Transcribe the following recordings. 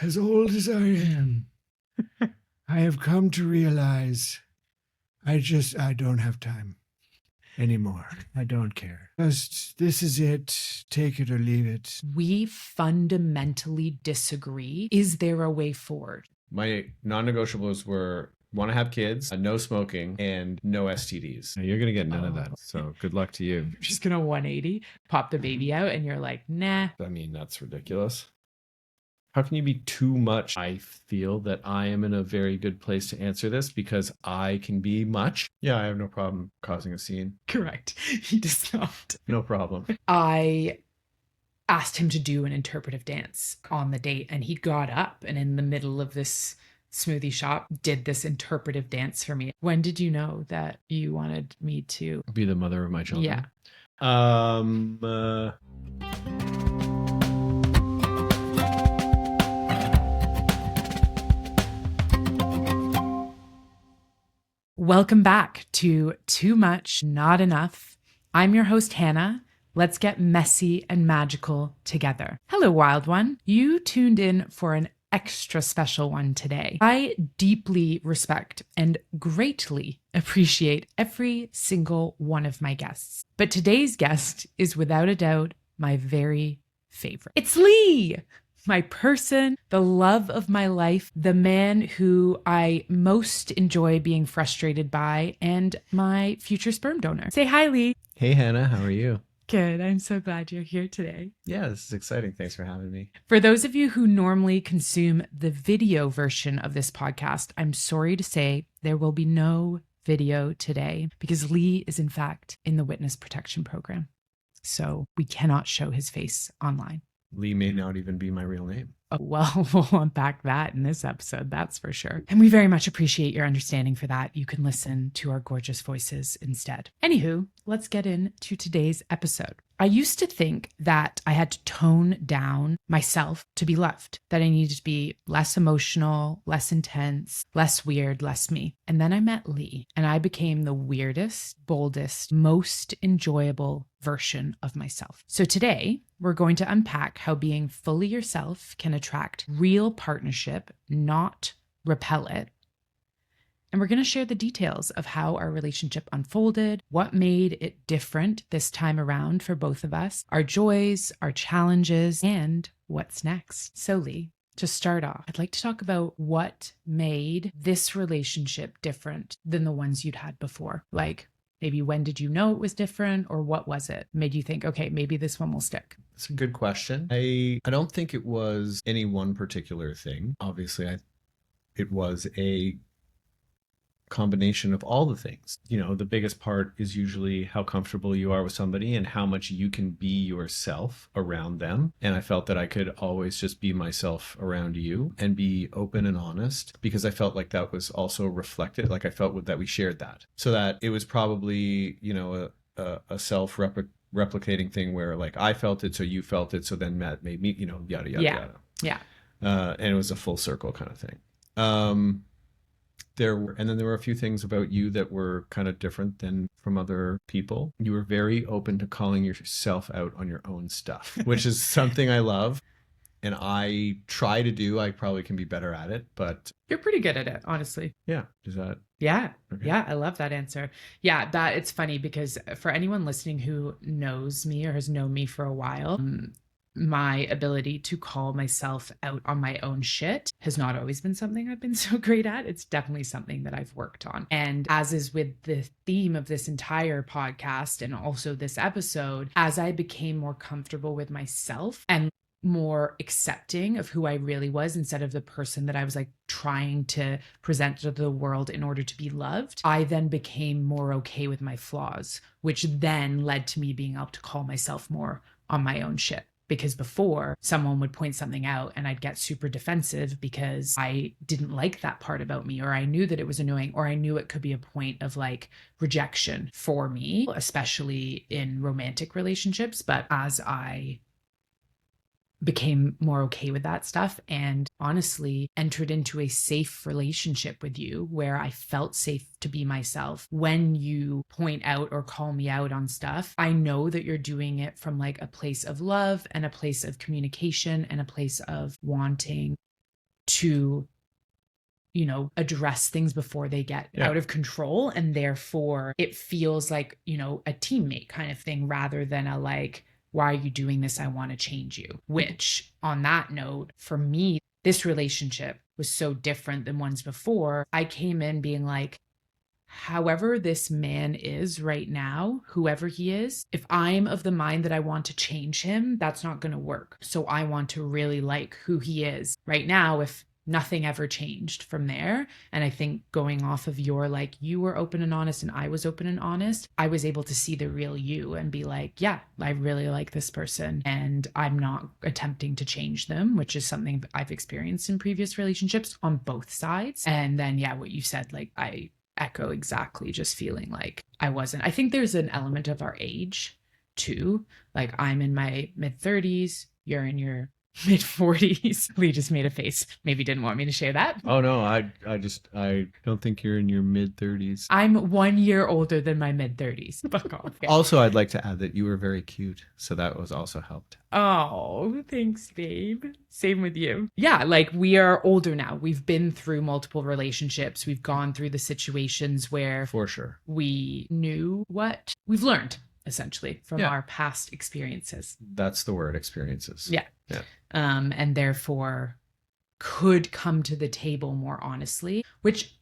As old as I am, I have come to realize I don't have time anymore. I don't care. Just, this is it. Take it or leave it. We fundamentally disagree. Is there a way forward? My non-negotiables were want to have kids, no smoking, and no STDs. You're going to get none of that. So good luck to you. You're just going to 180, pop the baby out, and you're like, nah. I mean, that's ridiculous. How can you be too much? I feel that I am in a very good place to answer this because I can be much. Yeah, I have no problem causing a scene. Correct. He does not. No problem. I asked him to do an interpretive dance on the date, and he got up and in the middle of this smoothie shop did this interpretive dance for me. When did you know that you wanted me to be the mother of my children? Yeah. Welcome back to Too Much, Not Enough. I'm your host, Hannah. Let's get messy and magical together. Hello, wild one. You tuned in for an extra special one today. I deeply respect and greatly appreciate every single one of my guests. But today's guest is without a doubt my very favorite. It's Lee! My person, the love of my life, the man who I most enjoy being frustrated by, and my future sperm donor. Say hi, Lee. Hey, Hannah. How are you? Good. I'm so glad you're here today. Yeah, this is exciting. Thanks for having me. For those of you who normally consume the video version of this podcast, I'm sorry to say there will be no video today because Lee is in fact in the witness protection program. So we cannot show his face online. Lee may not even be my real name. Oh, well, we'll unpack that in this episode, that's for sure. And we very much appreciate your understanding for that. You can listen to our gorgeous voices instead. Anywho, let's get into today's episode. I used to think that I had to tone down myself to be loved, that I needed to be less emotional, less intense, less weird, less me. And then I met Lee, and I became the weirdest, boldest, most enjoyable version of myself. So today, we're going to unpack how being fully yourself can attract real partnership, not repel it. And we're going to share the details of how our relationship unfolded, what made it different this time around for both of us, our joys, our challenges, and what's next. So Lee, to start off, I'd like to talk about what made this relationship different than the ones you'd had before. Like, maybe when did you know it was different, or what was it made you think, okay, maybe this one will stick? That's a good question. I don't think it was any one particular thing. Obviously, it was a combination of all the things. You know, the biggest part is usually how comfortable you are with somebody and how much you can be yourself around them. And I felt that I could always just be myself around you and be open and honest, because I felt like that was also reflected. Like I felt that we shared that, so that it was probably, you know, a self-replicating thing where like I felt it, so you felt it, so then Matt made me, you know, yada, yada, yada. Yeah. And it was a full circle kind of thing. There were a few things about you that were kind of different than from other people. You were very open to calling yourself out on your own stuff, which is something I love. And I try to do. I probably can be better at it, but You're pretty good at it, honestly. Yeah. Is that? Yeah. Okay. Yeah. I love that answer. Yeah. That it's funny because for anyone listening who knows me or has known me for a while, my ability to call myself out on my own shit has not always been something I've been so great at. It's definitely something that I've worked on. And as is with the theme of this entire podcast and also this episode, as I became more comfortable with myself and more accepting of who I really was instead of the person that I was like trying to present to the world in order to be loved, I then became more okay with my flaws, which then led to me being able to call myself more on my own shit. Because before, someone would point something out and I'd get super defensive because I didn't like that part about me, or I knew that it was annoying, or I knew it could be a point of like rejection for me, especially in romantic relationships. But as I became more okay with that stuff and honestly entered into a safe relationship with you where I felt safe to be myself. When you point out or call me out on stuff, I know that you're doing it from like a place of love and a place of communication and a place of wanting to, you know, address things before they get out of control. And therefore it feels like, you know, a teammate kind of thing rather than a like, why are you doing this? I want to change you. Which on that note, for me, this relationship was so different than ones before. I came in being like, however this man is right now, whoever he is, if I'm of the mind that I want to change him, that's not going to work. So I want to really like who he is right now. If nothing ever changed from there. And I think going off of your, like, you were open and honest and I was open and honest, I was able to see the real you and be like, yeah, I really like this person and I'm not attempting to change them, which is something I've experienced in previous relationships on both sides. And then, yeah, what you said, like, I echo exactly, just feeling like I think there's an element of our age too. Like, I'm in my mid-30s, you're in your mid-40s. Lee just made a face. Maybe didn't want me to share that. Oh no, I don't think you're in your mid-30s. I'm 1 year older than my mid-30s. Fuck off. Yeah. Also, I'd like to add that you were very cute, so that was also helped. Oh, thanks, babe. Same with you. Yeah, like, we are older now. We've been through multiple relationships. We've gone through the situations where For sure. we knew what we've learned essentially from our past experiences. That's the word, experiences. Yeah. And therefore could come to the table more honestly, which,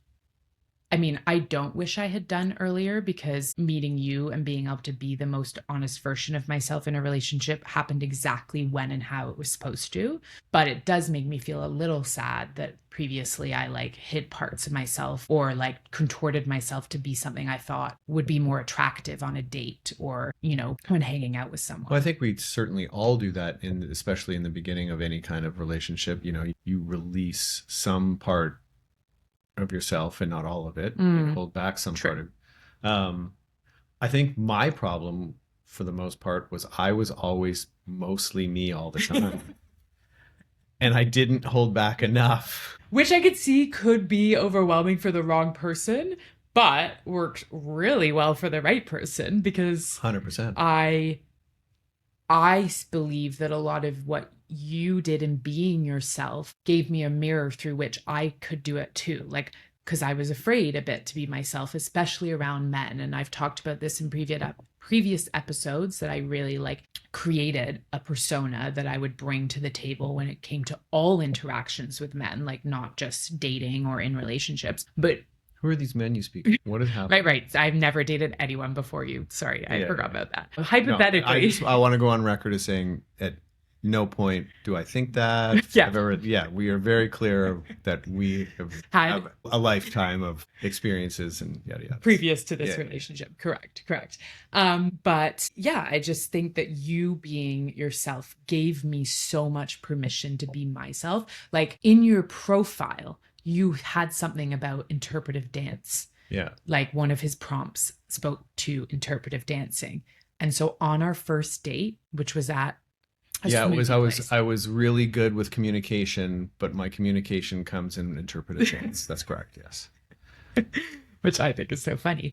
I mean, I don't wish I had done earlier, because meeting you and being able to be the most honest version of myself in a relationship happened exactly when and how it was supposed to. But it does make me feel a little sad that previously I like hid parts of myself or like contorted myself to be something I thought would be more attractive on a date or, you know, when hanging out with someone. Well, I think we certainly all do that, especially in the beginning of any kind of relationship. You know, you release some part of yourself and not all of it. You hold back some part of I think my problem for the most part was I was always mostly me all the time. And I didn't hold back enough. Which I could see could be overwhelming for the wrong person, but worked really well for the right person, because 100%. I believe that a lot of what you did in being yourself gave me a mirror through which I could do it too. Like, because I was afraid a bit to be myself, especially around men. And I've talked about this in previous episodes, that I really like created a persona that I would bring to the table when it came to all interactions with men, like not just dating or in relationships, but who are these men you speak? What has happened? Right. I've never dated anyone before you. Sorry, I forgot about that. Hypothetically. No, I want to go on record as saying at no point do I think that. We are very clear that we have a lifetime of experiences and yada yada. Previous to this relationship. Correct. But yeah, I just think that you being yourself gave me so much permission to be myself. Like, in your profile, you had something about interpretive dance. Yeah. Like, one of his prompts spoke to interpretive dancing. And so on our first date, which was at I was really good with communication, but my communication comes in interpretive dance. That's correct, yes. Which I think is so funny.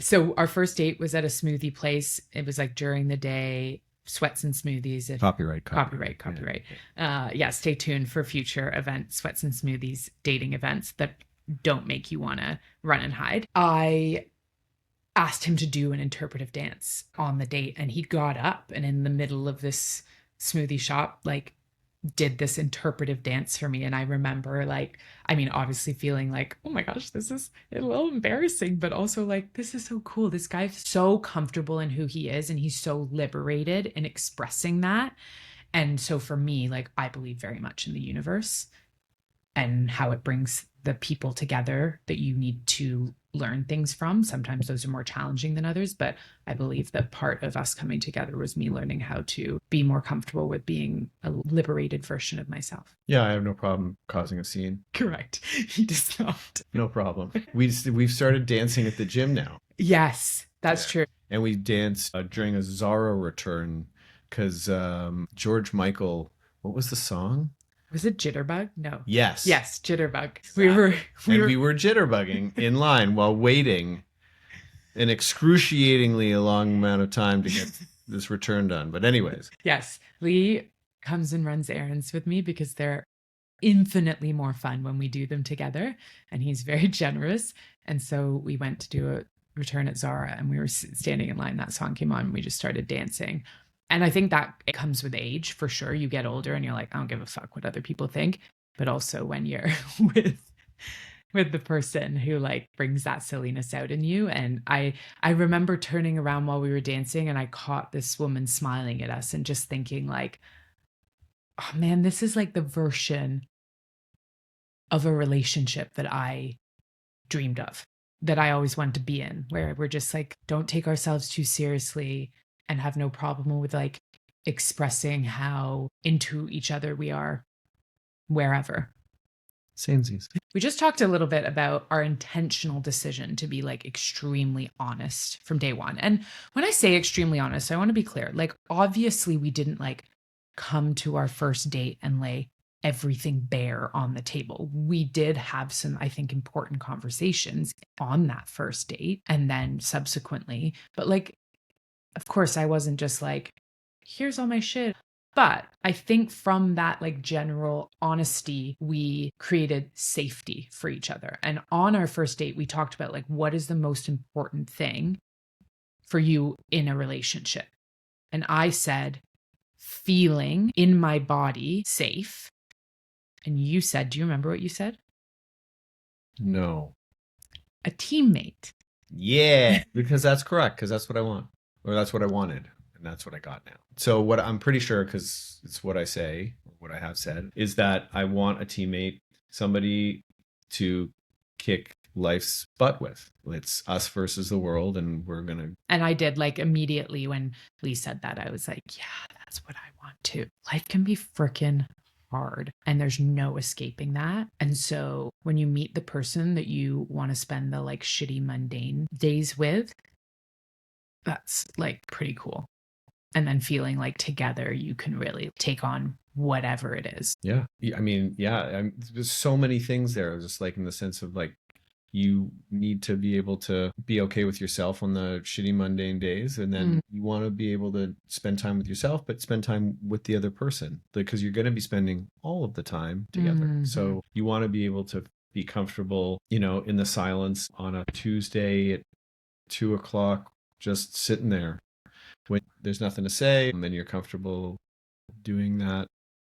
So our first date was at a smoothie place. It was like during the day, sweats and smoothies. Copyright. Yeah, stay tuned for future events, sweats and smoothies, dating events that don't make you want to run and hide. I asked him to do an interpretive dance on the date, and he got up and in the middle of this smoothie shop, like, did this interpretive dance for me. And I remember, like, I mean, obviously feeling like, oh my gosh, this is a little embarrassing, but also like, this is so cool. This guy's so comfortable in who he is, and he's so liberated in expressing that. And so for me, like, I believe very much in the universe and how it brings the people together that you need to learn things from. Sometimes those are more challenging than others, but I believe that part of us coming together was me learning how to be more comfortable with being a liberated version of myself. Yeah, I have no problem causing a scene. Correct. He does not. No problem. We've started dancing at the gym now. Yes, that's true. And we danced during a Zorro return because George Michael, what was the song? Was it Jitterbug? No. Yes. Yes, Jitterbug. We were jitterbugging in line while waiting an excruciatingly long amount of time to get this return done. But anyways. Yes. Lee comes and runs errands with me because they're infinitely more fun when we do them together. And he's very generous. And so we went to do a return at Zara, and we were standing in line. That song came on, and we just started dancing. And I think that it comes with age, for sure. You get older and you're like, I don't give a fuck what other people think. But also when you're with the person who like brings that silliness out in you. And I remember turning around while we were dancing, and I caught this woman smiling at us and just thinking like, oh man, this is like the version of a relationship that I dreamed of, that I always wanted to be in, where we're just like, don't take ourselves too seriously and have no problem with like expressing how into each other we are wherever. Samesies. We just talked a little bit about our intentional decision to be like extremely honest from day one. And when I say extremely honest, I want to be clear. Like, obviously, we didn't like come to our first date and lay everything bare on the table. We did have some, I think, important conversations on that first date and then subsequently. But like, of course, I wasn't just like, here's all my shit. But I think from that like general honesty, we created safety for each other. And on our first date, we talked about like, what is the most important thing for you in a relationship? And I said, feeling in my body safe. And you said, do you remember what you said? No. A teammate. Yeah, because that's correct. Because that's what I want, or that's what I wanted. And that's what I got now. So what I'm pretty sure, because it's what I say, what I have said, is that I want a teammate, somebody to kick life's butt with. It's us versus the world, and we're going to... And I did, like, immediately when Lee said that, I was like, yeah, that's what I want too. Life can be freaking hard, and there's no escaping that. And so when you meet the person that you want to spend the like shitty mundane days with, that's like pretty cool. And then feeling like together you can really take on whatever it is. Yeah. I mean, yeah, there's so many things there, just like in the sense of like, you need to be able to be okay with yourself on the shitty mundane days. And then you want to be able to spend time with yourself, but spend time with the other person, because you're going to be spending all of the time together. So you want to be able to be comfortable, you know, in the silence on a Tuesday at 2:00, just sitting there when there's nothing to say, and then you're comfortable doing that,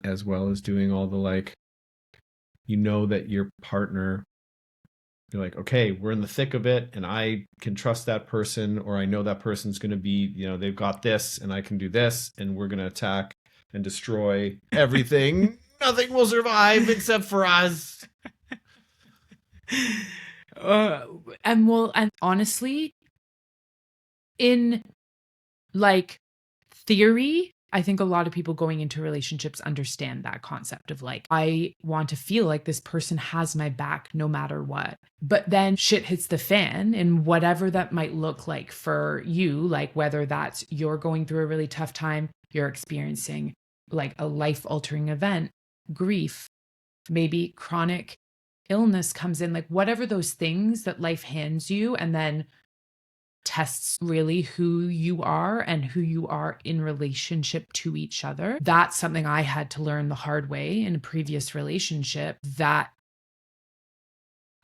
as well as doing all the like, you know, that your partner, you're like, okay, we're in the thick of it, and I can trust that person, or I know that person's going to be, you know, they've got this and I can do this, and we're going to attack and destroy everything. Nothing will survive except for us. And honestly, in like theory, I think a lot of people going into relationships understand that concept of like, I want to feel like this person has my back no matter what. But then shit hits the fan, and whatever that might look like for you, like whether that's you're going through a really tough time, you're experiencing like a life-altering event, grief, maybe chronic illness comes in, like whatever those things that life hands you, and then tests really who you are and who you are in relationship to each other. That's something I had to learn the hard way in a previous relationship, that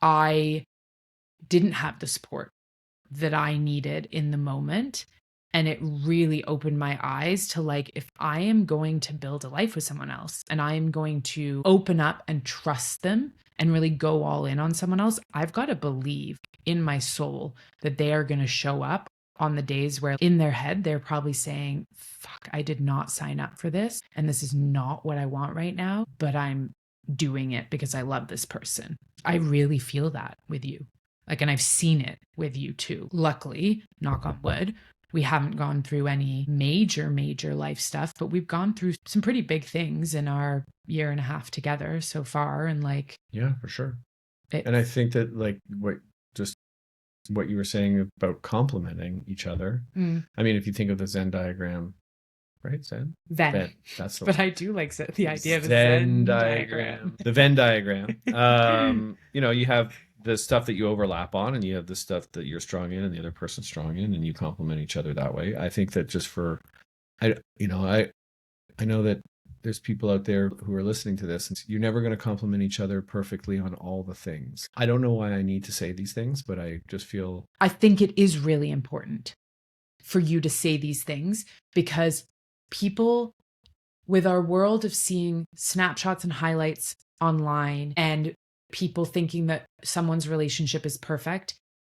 I didn't have the support that I needed in the moment. And it really opened my eyes to like, if I am going to build a life with someone else and I am going to open up and trust them and really go all in on someone else, I've got to believe in my soul that they are going to show up on the days where in their head, they're probably saying, fuck, I did not sign up for this. And this is not what I want right now, but I'm doing it because I love this person. I really feel that with you. Like, and I've seen it with you too. Luckily, knock on wood, we haven't gone through any major life stuff, but we've gone through some pretty big things in our 1.5 years together so far. And like, yeah, for sure. And I think that like what you were saying about complementing each other. I mean, if you think of the Venn diagram, right? Venn. That's the but one. I do like the idea of a Venn diagram. The Venn diagram. You know, you have the stuff that you overlap on, and you have the stuff that you're strong in and the other person's strong in, and you complement each other that way. I think that just for, I know that there's people out there who are listening to this, and you're never going to compliment each other perfectly on all the things. I don't know why I need to say these things, but I just feel I think it is really important for you to say these things, because people, with our world of seeing snapshots and highlights online and people thinking that someone's relationship is perfect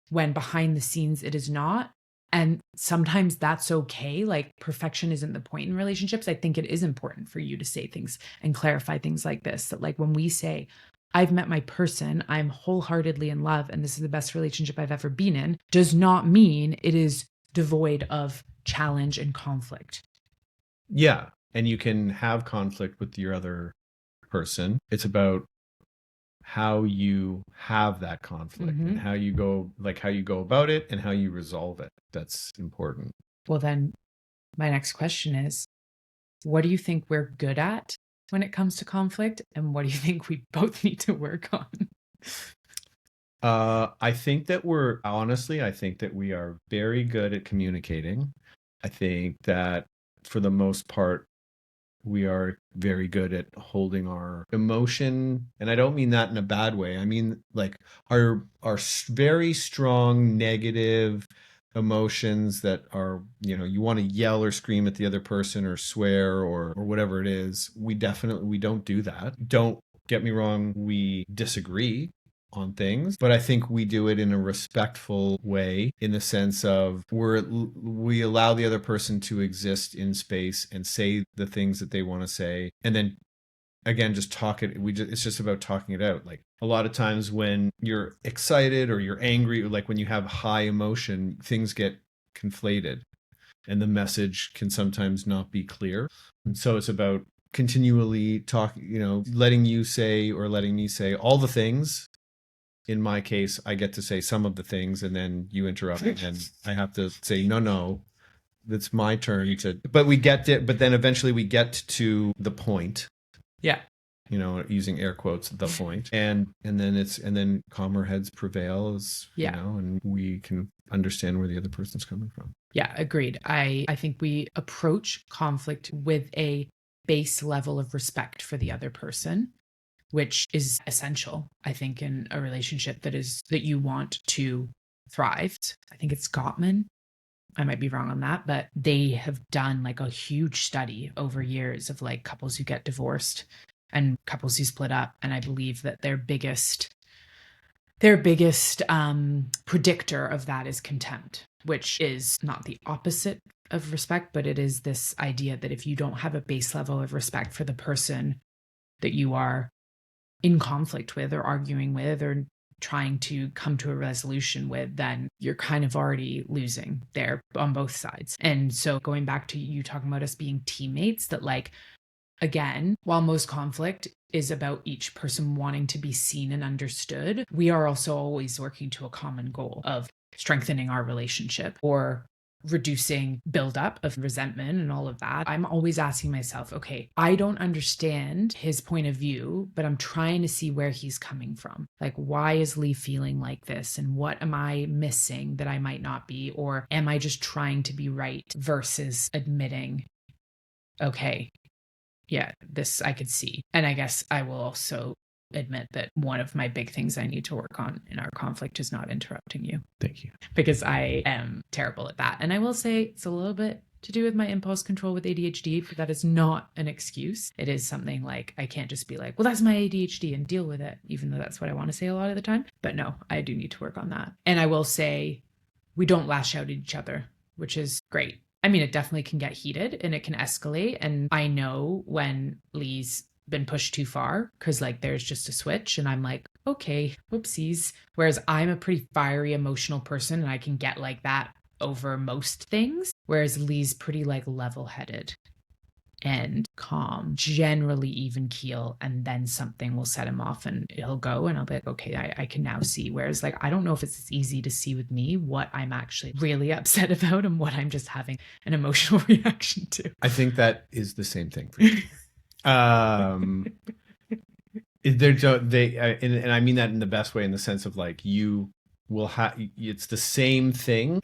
when behind the scenes it is not. And sometimes that's okay. Like, perfection isn't the point in relationships. I think it is important for you to say things and clarify things like this. That, like, when we say, I've met my person, I'm wholeheartedly in love, and this is the best relationship I've ever been in, does not mean it is devoid of challenge and conflict. yeah. And you can have conflict with your other person. It's about how you have that conflict and how you go about it and how you resolve it. That's important. Well, then my next question is, what do you think we're good at when it comes to conflict? And what do you think we both need to work on? I think that we are very good at communicating. I think that for the most part, we are very good at holding our emotion. And I don't mean that in a bad way. I mean, like, our very strong negative emotions that are, you want to yell or scream at the other person or swear or whatever it is. We don't do that. Don't get me wrong. We disagree on things, but I think we do it in a respectful way, in the sense of we allow the other person to exist in space and say the things that they want to say, and then again just talk it. It's just about talking it out. Like, a lot of times when you're excited or you're angry, or like when you have high emotion, things get conflated and the message can sometimes not be clear. And so it's about continually talking, letting you say or letting me say all the things. In my case, I get to say some of the things, and then you interrupt, and I have to say, no, it's my turn to. But then eventually we get to the point. Yeah. Using air quotes, the point, and then calmer heads prevail, and we can understand where the other person's coming from. Yeah, agreed. I think we approach conflict with a base level of respect for the other person, which is essential, I think, in a relationship that you want to thrive. I think it's Gottman. I might be wrong on that, but they have done like a huge study over years of like couples who get divorced and couples who split up. And I believe that their biggest predictor of that is contempt, which is not the opposite of respect, but it is this idea that if you don't have a base level of respect for the person that you are in conflict with or arguing with or trying to come to a resolution with, then you're kind of already losing there on both sides. And so going back to you talking about us being teammates, that, like, again, while most conflict is about each person wanting to be seen and understood, we are also always working to a common goal of strengthening our relationship or reducing buildup of resentment and all of that. I'm always asking myself, okay, I don't understand his point of view, but I'm trying to see where he's coming from. Like, why is Lee feeling like this? And what am I missing that I might not be? Or am I just trying to be right versus admitting, okay, yeah, this I could see. And I guess I will also admit that one of my big things I need to work on in our conflict is not interrupting you. Thank you. Because I am terrible at that. And I will say it's a little bit to do with my impulse control with ADHD, but that is not an excuse. It is something like, I can't just be like, well, that's my ADHD and deal with it, even though that's what I want to say a lot of the time. But no, I do need to work on that. And I will say we don't lash out at each other, which is great. I mean, it definitely can get heated and it can escalate. And I know when Lee's been pushed too far, because like there's just a switch and I'm like, okay, whoopsies. Whereas I'm a pretty fiery, emotional person and I can get like that over most things. Whereas Lee's pretty like level-headed and calm, generally even keel, and then something will set him off and he'll go and I'll be like, okay, I can now see. Whereas like, I don't know if it's as easy to see with me what I'm actually really upset about and what I'm just having an emotional reaction to. I think that is the same thing for you. And I mean that in the best way, in the sense of like, you will have, it's the same thing,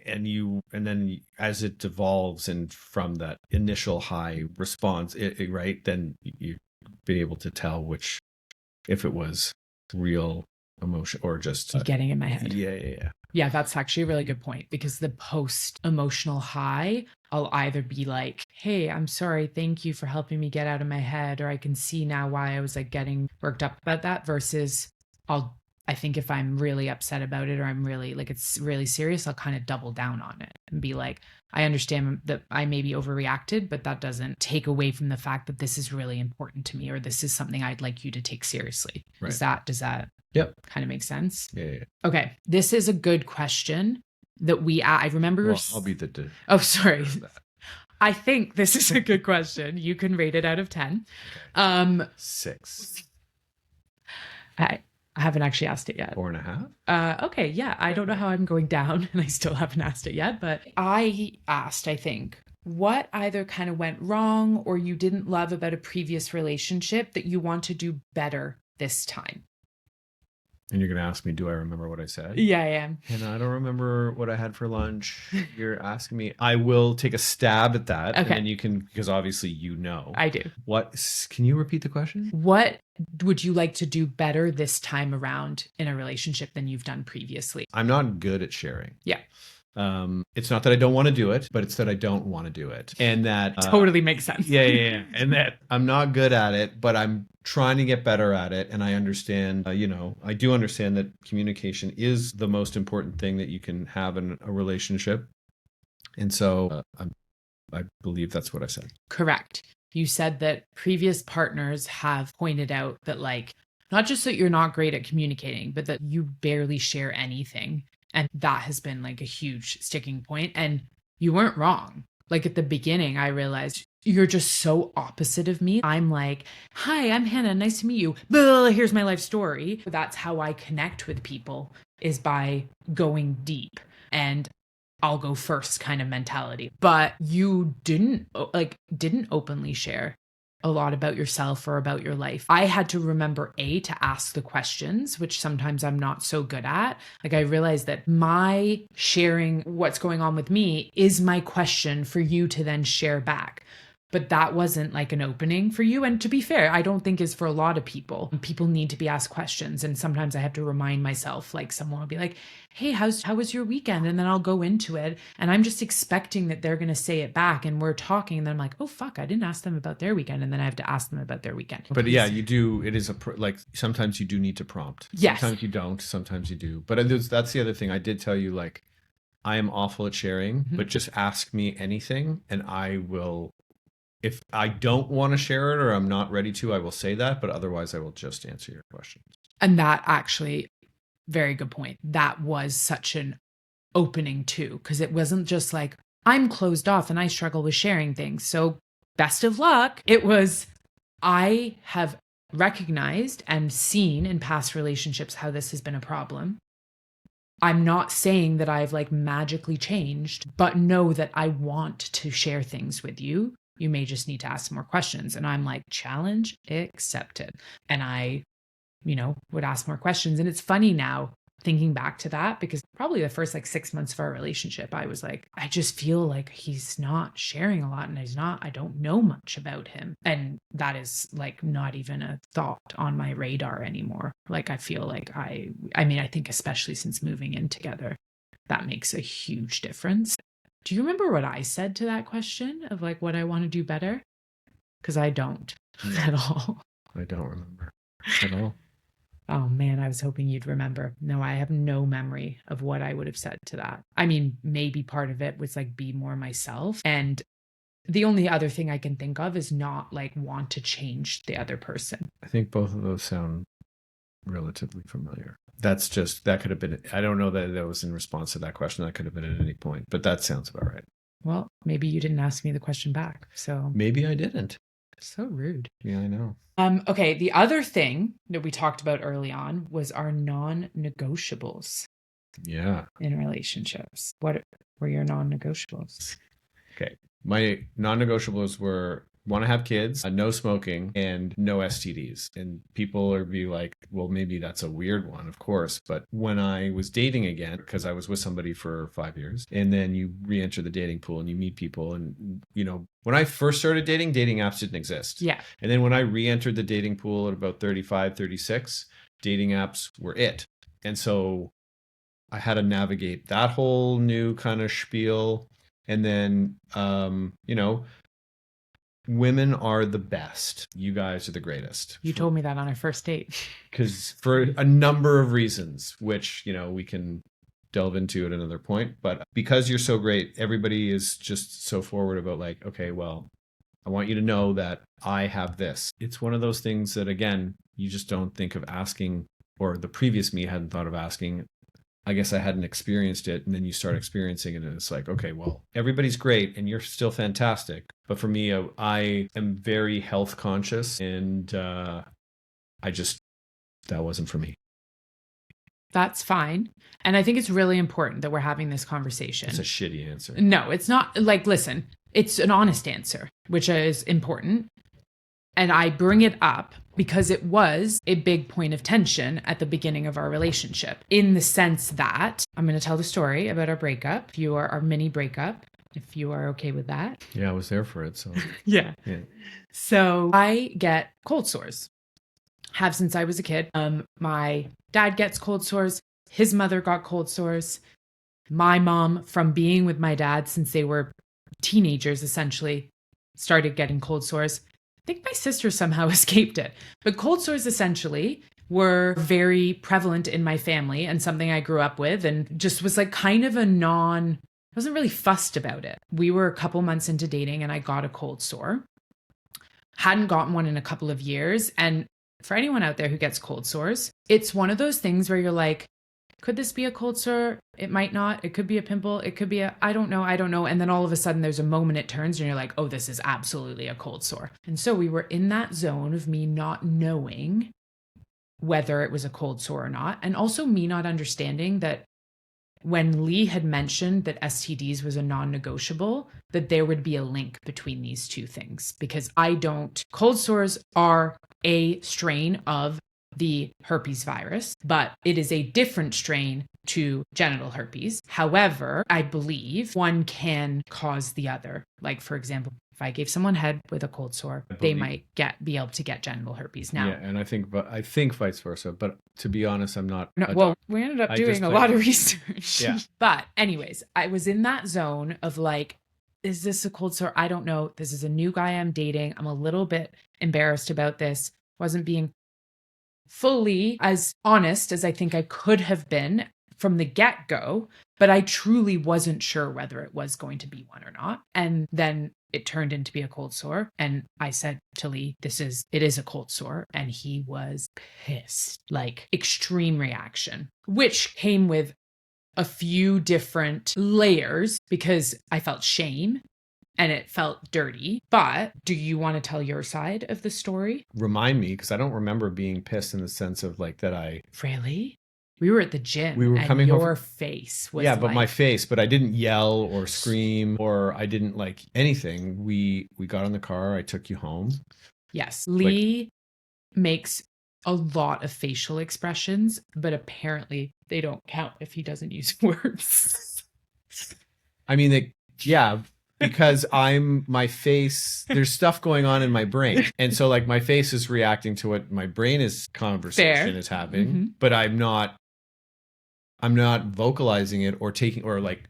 and then as it devolves and from that initial high response, right, then you be able to tell which, if it was real emotion or just getting in my head. Yeah. Yeah, that's actually a really good point, because the post emotional high, I'll either be like, hey, I'm sorry, thank you for helping me get out of my head, or I can see now why I was like getting worked up about that, versus I think if I'm really upset about it, or I'm really like, it's really serious, I'll kind of double down on it and be like, I understand that I maybe overreacted, but that doesn't take away from the fact that this is really important to me, or this is something I'd like you to take seriously. Right. Does that Yep. kind of make sense? Yeah. Okay. This is a good question that I remember. Well, I'll be the. Oh, sorry. I think this is a good question. You can rate it out of 10. Okay. 6. I haven't actually asked it yet. 4.5. Okay. Yeah. I don't know how I'm going down, and I still haven't asked it yet, but I asked, I think, what either kind of went wrong or you didn't love about a previous relationship that you want to do better this time. And you're going to ask me, do I remember what I said? Yeah, I am. And I don't remember what I had for lunch. You're asking me. I will take a stab at that. Okay. And then you can, because obviously you know. I do. Can you repeat the question? What would you like to do better this time around in a relationship than you've done previously? I'm not good at sharing. Yeah. It's not that I don't want to do it, but it's that I don't want to do it. And that totally makes sense. Yeah. And that I'm not good at it, but I'm trying to get better at it. And I understand, I do understand that communication is the most important thing that you can have in a relationship. And so I believe that's what I said. Correct. You said that previous partners have pointed out that, like, not just that you're not great at communicating, but that you barely share anything. And that has been like a huge sticking point. And you weren't wrong. Like at the beginning, I realized you're just so opposite of me. I'm like, hi, I'm Hannah. Nice to meet you. Blah, here's my life story. That's how I connect with people, is by going deep. And I'll go first kind of mentality. But you didn't openly share a lot about yourself or about your life. I had to remember to ask the questions, which sometimes I'm not so good at. Like, I realized that my sharing what's going on with me is my question for you to then share back. But that wasn't like an opening for you. And to be fair, I don't think is for a lot of people. People need to be asked questions. And sometimes I have to remind myself, like someone will be like, hey, how was your weekend? And then I'll go into it. And I'm just expecting that they're going to say it back. And we're talking. And then I'm like, oh, fuck, I didn't ask them about their weekend. And then I have to ask them about their weekend. But yeah, you do. It is like sometimes you do need to prompt. Yes. Sometimes you don't. Sometimes you do. But that's the other thing. I did tell you, like, I am awful at sharing, but just ask me anything and I will. If I don't want to share it or I'm not ready to, I will say that. But otherwise, I will just answer your questions. And that actually, very good point. That was such an opening too, because it wasn't just like, I'm closed off and I struggle with sharing things, so best of luck. It was, I have recognized and seen in past relationships how this has been a problem. I'm not saying that I've like magically changed, but know that I want to share things with you. You may just need to ask some more questions. And I'm like, challenge accepted. And I, would ask more questions. And it's funny now thinking back to that, because probably the first like 6 months of our relationship, I was like, I just feel like he's not sharing a lot and I don't know much about him. And that is like not even a thought on my radar anymore. Like, I feel like I think especially since moving in together, that makes a huge difference. Do you remember what I said to that question of like what I want to do better? Because I don't at all. I don't remember at all. Oh man, I was hoping you'd remember. No, I have no memory of what I would have said to that. I mean, maybe part of it was like be more myself. And the only other thing I can think of is not like want to change the other person. I think both of those sound relatively familiar. That could have been, I don't know that was in response to that question. That could have been at any point, but that sounds about right. Well, maybe you didn't ask me the question back. So maybe I didn't. So rude. Yeah, I know. Okay. The other thing that we talked about early on was our non-negotiables. Yeah. In relationships. What were your non-negotiables? Okay. My non-negotiables were want to have kids, no smoking, and no STDs. And people are be like, well, maybe that's a weird one, of course. But when I was dating again, because I was with somebody for 5 years, and then you re-enter the dating pool and you meet people, and when I first started dating apps didn't exist. Yeah. And then when I re-entered the dating pool at about 35, 36, dating apps were it. And so I had to navigate that whole new kind of spiel. And then, women are the best. You guys are the greatest. You told me that on our first date. Because for a number of reasons, which, we can delve into at another point. But because you're so great, everybody is just so forward about like, okay, well, I want you to know that I have this. It's one of those things that, again, you just don't think of asking, or the previous me hadn't thought of asking. I guess I hadn't experienced it. And then you start experiencing it, and it's like, okay, well, everybody's great and you're still fantastic. But for me, I am very health conscious, and that wasn't for me. That's fine. And I think it's really important that we're having this conversation. It's a shitty answer. No, it's not. Like, listen, it's an honest answer, which is important. And I bring it up because it was a big point of tension at the beginning of our relationship, in the sense that I'm going to tell the story about our breakup, our mini breakup, if you are okay with that. Yeah, I was there for it. So yeah. So I get cold sores. Have since I was a kid. My dad gets cold sores. His mother got cold sores. My mom, from being with my dad since they were teenagers, essentially, started getting cold sores. I think my sister somehow escaped it. But cold sores essentially were very prevalent in my family, and something I grew up with, and just was like kind of I wasn't really fussed about it. We were a couple months into dating and I got a cold sore. Hadn't gotten one in a couple of years. And for anyone out there who gets cold sores, it's one of those things where you're like, could this be a cold sore? It might not. It could be a pimple. It could be I don't know. And then all of a sudden there's a moment it turns and you're like, oh, this is absolutely a cold sore. And so we were in that zone of me not knowing whether it was a cold sore or not. And also me not understanding that when Lee had mentioned that STDs was a non-negotiable, that there would be a link between these two things, because cold sores are a strain of the herpes virus, but it is a different strain to genital herpes. However, I believe one can cause the other. Like, for example, if I gave someone head with a cold sore, they might be able to get genital herpes now. Yeah, and I think vice versa. But to be honest, I'm not. We ended up doing a lot of research. Yeah. But anyways, I was in that zone of like, is this a cold sore? I don't know. This is a new guy I'm dating. I'm a little bit embarrassed about this. Wasn't being fully as honest as I think I could have been from the get-go, but I truly wasn't sure whether it was going to be one or not. And then it turned into be a cold sore. And I said to Lee, it is a cold sore. And he was pissed, like extreme reaction, which came with a few different layers, because I felt shame and it felt dirty. But do you want to tell your side of the story? Remind me, because I don't remember being pissed in the sense of like that I... Really? We were at the gym. We were coming home. Your face was but my face. But I didn't yell or scream, or I didn't like anything. We got in the car. I took you home. Yes. Lee makes a lot of facial expressions, but apparently they don't count if he doesn't use words. I mean, because my face, there's stuff going on in my brain. And so like my face is reacting to what my brain is is having, but I'm not vocalizing it or like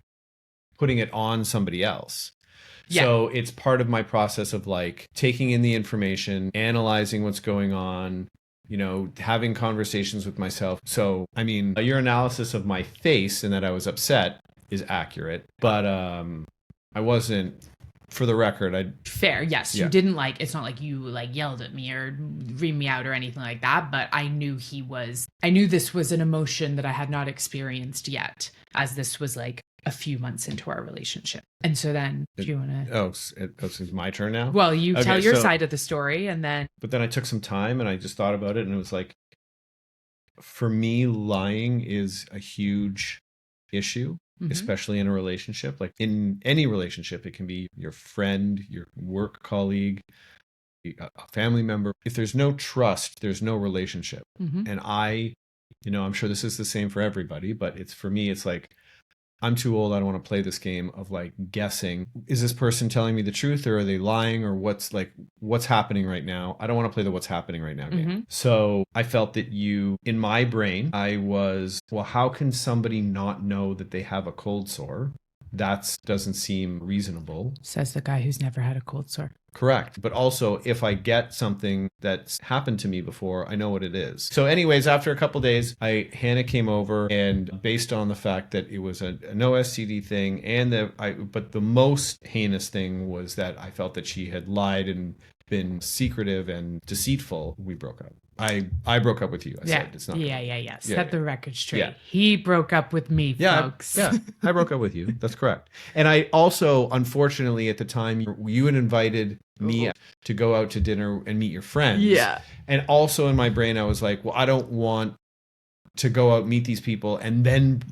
putting it on somebody else. Yeah. So it's part of my process of like taking in the information, analyzing what's going on, having conversations with myself. So, I mean, your analysis of my face and that I was upset is accurate, but I wasn't, for the record. Fair, yes. Yeah. You didn't it's not like you yelled at me or reamed me out or anything like that, but I knew this was an emotion that I had not experienced yet, as this was like a few months into our relationship. And so then, do you want to... it's my turn now? Well, you tell your side of the story, and then... But then I took some time and I just thought about it, and it was like, for me, lying is a huge issue. especially in a relationship. Like in any relationship, it can be your friend, your work colleague, a family member. If there's no trust, there's no relationship. And I'm sure this is the same for everybody, but it's for me, it's like, I'm too old. I don't want to play this game of like guessing. Is this person telling me the truth, or are they lying, or what's happening right now? I don't want to play the what's happening right now game. So I felt that in my brain, I was, well, how can somebody not know that they have a cold sore? That doesn't seem reasonable. Says the guy who's never had a cold sore. Correct. But also, if I get something that's happened to me before, I know what it is. So anyways, after a couple of days, Hannah came over, and based on the fact that it was a no STD thing, but the most heinous thing was that I felt that she had lied and been secretive and deceitful, we broke up. I broke up with you. I said it's not. Yeah. Set the record straight. Yeah. He broke up with me, folks. Yeah, I broke up with you. That's correct. And I also, unfortunately, at the time, you had invited me to go out to dinner and meet your friends. Yeah. And also in my brain, I was like, well, I don't want to go out, meet these people, and then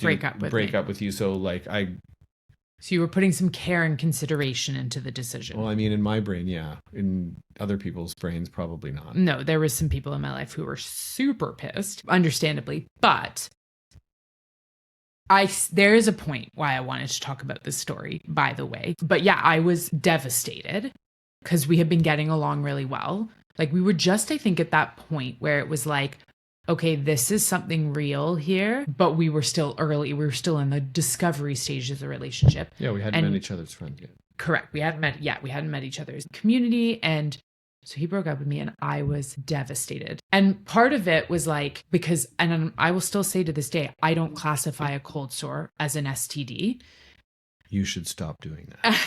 break up with you. So So you were putting some care and consideration into the decision. Well, I mean, in my brain, yeah. In other people's brains, probably not. No, there was some people in my life who were super pissed, understandably. But there is a point why I wanted to talk about this story, by the way. But yeah, I was devastated because we had been getting along really well. Like we were just, I think, at that point where it was like, okay, this is something real here, but we were still early. We were still in the discovery stage of the relationship. Yeah, we hadn't met each other's friends yet. Correct. We hadn't met each other's community. And so he broke up with me and I was devastated. And part of it was like, and I will still say to this day, I don't classify a cold sore as an STD. You should stop doing that.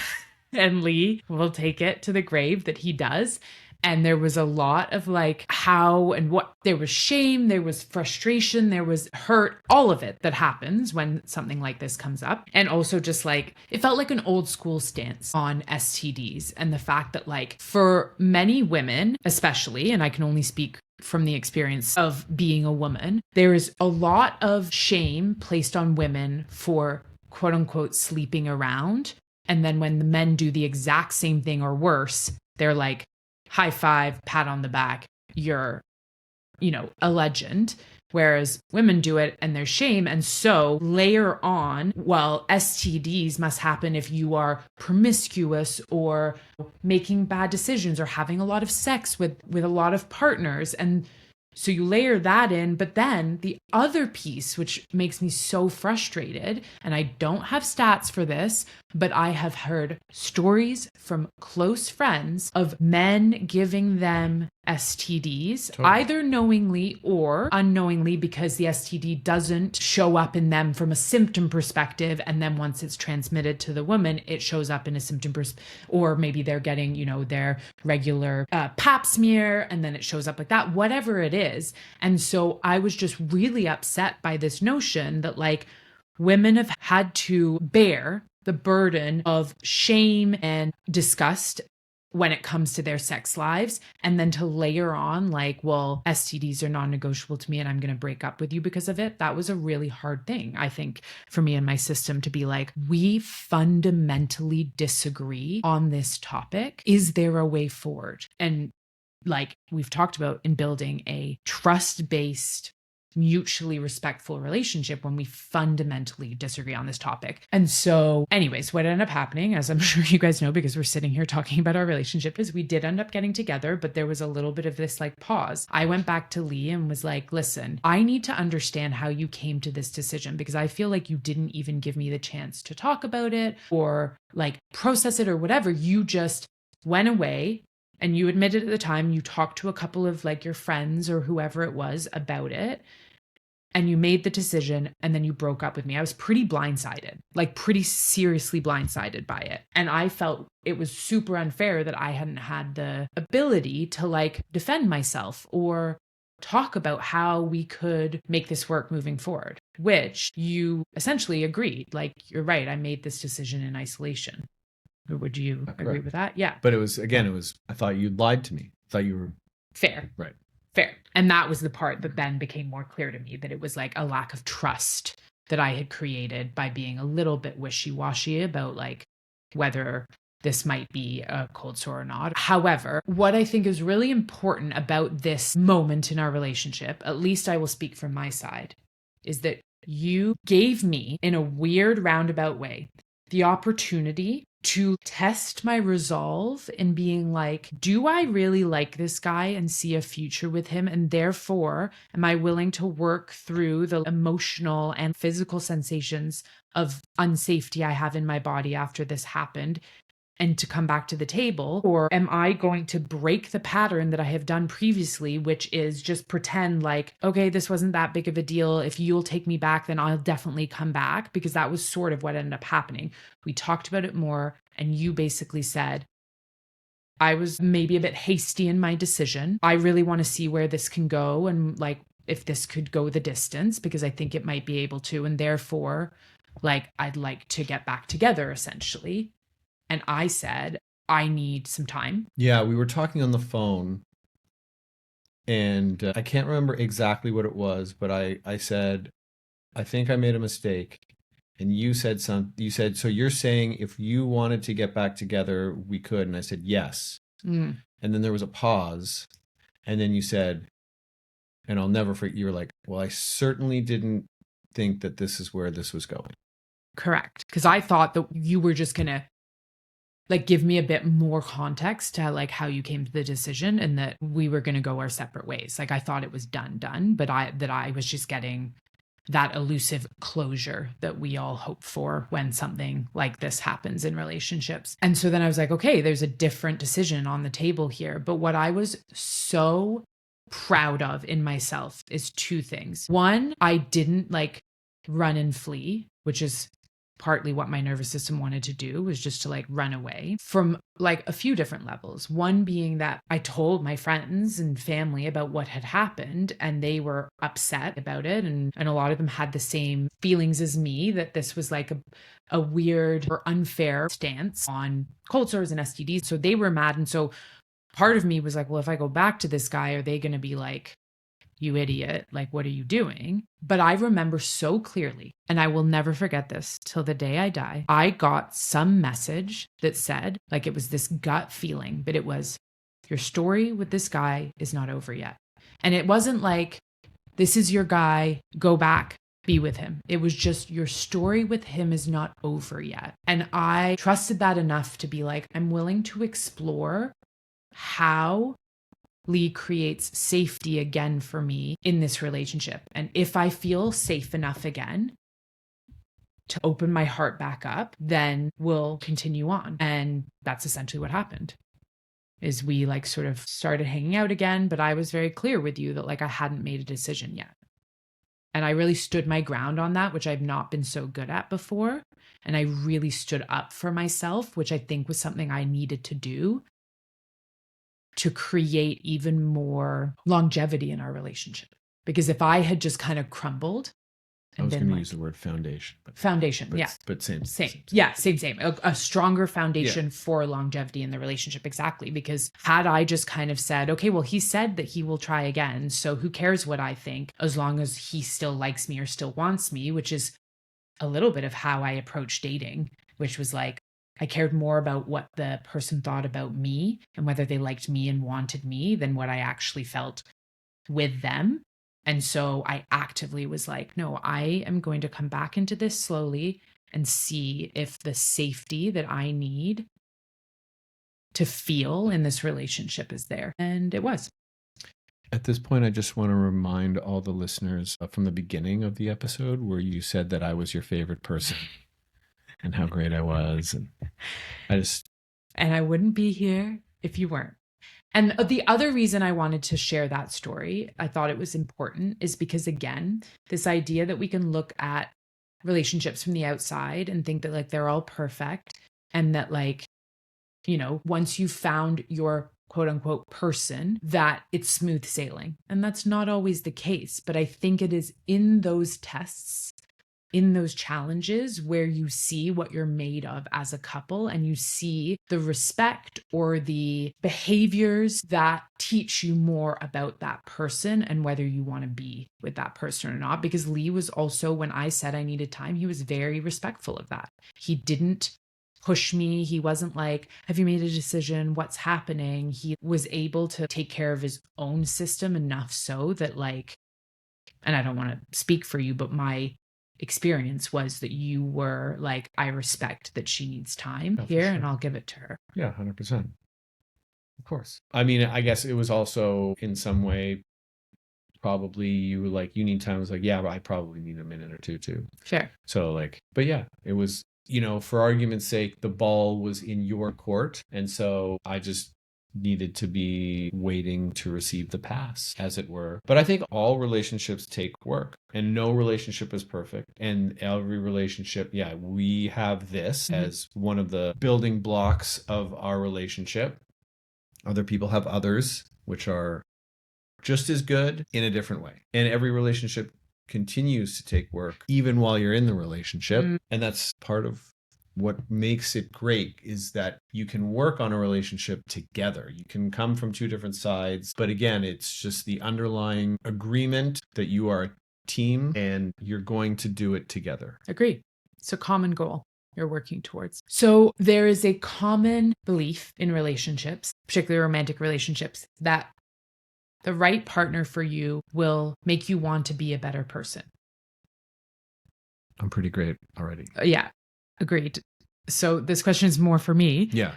And Lee will take it to the grave that he does. And there was a lot of like how and what, there was shame, there was frustration, there was hurt, all of it that happens when something like this comes up. And also just like, it felt like an old school stance on STDs and the fact that like for many women, especially, and I can only speak from the experience of being a woman, there is a lot of shame placed on women for quote unquote sleeping around. And then when the men do the exact same thing or worse, they're like, high five, pat on the back, you're, a legend. Whereas women do it and there's shame. And so layer on, well, STDs must happen if you are promiscuous or making bad decisions or having a lot of sex with a lot of partners. And so you layer that in, but then the other piece, which makes me so frustrated, and I don't have stats for this, but I have heard stories from close friends of men giving them STDs, totally. Either knowingly or unknowingly, because the STD doesn't show up in them from a symptom perspective. And then once it's transmitted to the woman, it shows up in a symptom or maybe they're getting, their regular pap smear and then it shows up like that, whatever it is. And so I was just really upset by this notion that like women have had to bear the burden of shame and disgust when it comes to their sex lives, and then to layer on like, well, STDs are non-negotiable to me and I'm going to break up with you because of it. That was a really hard thing, I think, for me and my system to be like, we fundamentally disagree on this topic. Is there a way forward? And like we've talked about in building a trust-based, mutually respectful relationship when we fundamentally disagree on this topic. And so anyways, what ended up happening, as I'm sure you guys know, because we're sitting here talking about our relationship, is we did end up getting together, but there was a little bit of this like pause. I went back to Lee and was like, listen, I need to understand how you came to this decision because I feel like you didn't even give me the chance to talk about it or like process it or whatever. You just went away. And you admitted at the time you talked to a couple of like your friends or whoever it was about it. And you made the decision and then you broke up with me. I was pretty blindsided, like pretty seriously blindsided by it. And I felt it was super unfair that I hadn't had the ability to like defend myself or talk about how we could make this work moving forward, which you essentially agreed. Like, you're right. I made this decision in isolation. Or would you agree with that? Yeah. But I thought you'd lied to me. I thought you were fair. Right. Fair. And that was the part that then became more clear to me, that it was like a lack of trust that I had created by being a little bit wishy-washy about like whether this might be a cold sore or not. However, what I think is really important about this moment in our relationship, at least I will speak from my side, is that you gave me, in a weird roundabout way, the opportunity to test my resolve in being like, do I really like this guy and see a future with him? And therefore, am I willing to work through the emotional and physical sensations of unsafety I have in my body after this happened and to come back to the table? Or am I going to break the pattern that I have done previously, which is just pretend like, okay, this wasn't that big of a deal. If you'll take me back, then I'll definitely come back, because that was sort of what ended up happening. We talked about it more, and you basically said, I was maybe a bit hasty in my decision. I really want to see where this can go and like if this could go the distance, because I think it might be able to. And therefore, like, I'd like to get back together essentially. And I said, I need some time. Yeah, we were talking on the phone, and I can't remember exactly what it was, but I said, I think I made a mistake. And you said, so you're saying if you wanted to get back together, we could. And I said, yes. Mm. And then there was a pause. And then you said, and I'll never forget, you were like, well, I certainly didn't think that this is where this was going. Correct. Because I thought that you were just going to like give me a bit more context to like how you came to the decision and that we were going to go our separate ways. Like I thought it was done, but I was just getting that elusive closure that we all hope for when something like this happens in relationships. And so then I was like, okay, there's a different decision on the table here. But what I was so proud of in myself is two things. One, I didn't like run and flee, which is partly what my nervous system wanted to do, was just to like run away from like a few different levels. One being that I told my friends and family about what had happened and they were upset about it. And a lot of them had the same feelings as me, that this was like a weird or unfair stance on cold sores and STDs. So they were mad. And so part of me was like, well, if I go back to this guy, are they going to be like, you idiot, like, what are you doing? But I remember so clearly, and I will never forget this till the day I die, I got some message that said, like, it was this gut feeling, but it was, your story with this guy is not over yet. And it wasn't like, this is your guy, go back, be with him. It was just, your story with him is not over yet. And I trusted that enough to be like, I'm willing to explore how Lee creates safety again for me in this relationship. And if I feel safe enough again to open my heart back up, then we'll continue on. And that's essentially what happened, is we like sort of started hanging out again, but I was very clear with you that like I hadn't made a decision yet. And I really stood my ground on that, which I've not been so good at before. And I really stood up for myself, which I think was something I needed to do to create even more longevity in our relationship. Because if I had just kind of crumbled, I was going to use the word foundation. Foundation, yeah. But same. Yeah, same. A stronger foundation for longevity in the relationship, exactly. Because had I just kind of said, okay, well, he said that he will try again, so who cares what I think, as long as he still likes me or still wants me, which is a little bit of how I approach dating, which was like, I cared more about what the person thought about me and whether they liked me and wanted me than what I actually felt with them. And so I actively was like, no, I am going to come back into this slowly and see if the safety that I need to feel in this relationship is there. And it was. At this point, I just want to remind all the listeners from the beginning of the episode where you said that I was your favorite person. And how great I was. And I wouldn't be here if you weren't. And the other reason I wanted to share that story, I thought it was important, is because, again, this idea that we can look at relationships from the outside and think that like they're all perfect, and that like, you know, once you've found your quote unquote person, that it's smooth sailing. And that's not always the case. But I think it is in those tests in those challenges where you see what you're made of as a couple and you see the respect or the behaviors that teach you more about that person and whether you want to be with that person or not. Because Lee was also, when I said I needed time, he was very respectful of that. He didn't push me. He wasn't like, have you made a decision? What's happening? He was able to take care of his own system enough so that, like, and I don't want to speak for you, but my experience was that you were like, I respect that she needs time here and I'll give it to her. Yeah, 100%. Of course. I mean, I guess it was also in some way, probably you were like, you need time. I was like, yeah, but I probably need a minute or two too. Fair. So like, but yeah, it was, you know, for argument's sake, the ball was in your court. And so I just needed to be waiting to receive the pass, as it were. But I think all relationships take work and no relationship is perfect. And every relationship, yeah, we have this as one of the building blocks of our relationship. Other people have others, which are just as good in a different way. And every relationship continues to take work, even while you're in the relationship. And that's part of what makes it great, is that you can work on a relationship together. You can come from two different sides. But again, it's just the underlying agreement that you are a team and you're going to do it together. Agreed. It's a common goal you're working towards. So there is a common belief in relationships, particularly romantic relationships, that the right partner for you will make you want to be a better person. I'm pretty great already. Yeah, agreed. So this question is more for me. Yeah.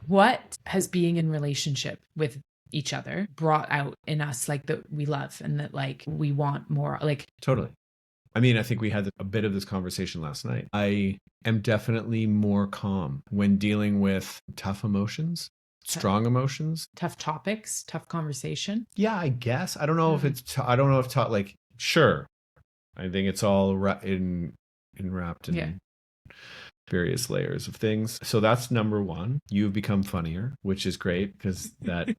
What has being in relationship with each other brought out in us, like, that we love and that, like, we want more? Like, totally. I mean, I think we had a bit of this conversation last night. I am definitely more calm when dealing with tough emotions, strong emotions, tough topics, tough conversation. Yeah, I guess. I don't know if it's, I don't know if, like, sure. I think it's all wrapped in various layers of things. So that's number one. You've become funnier, which is great because that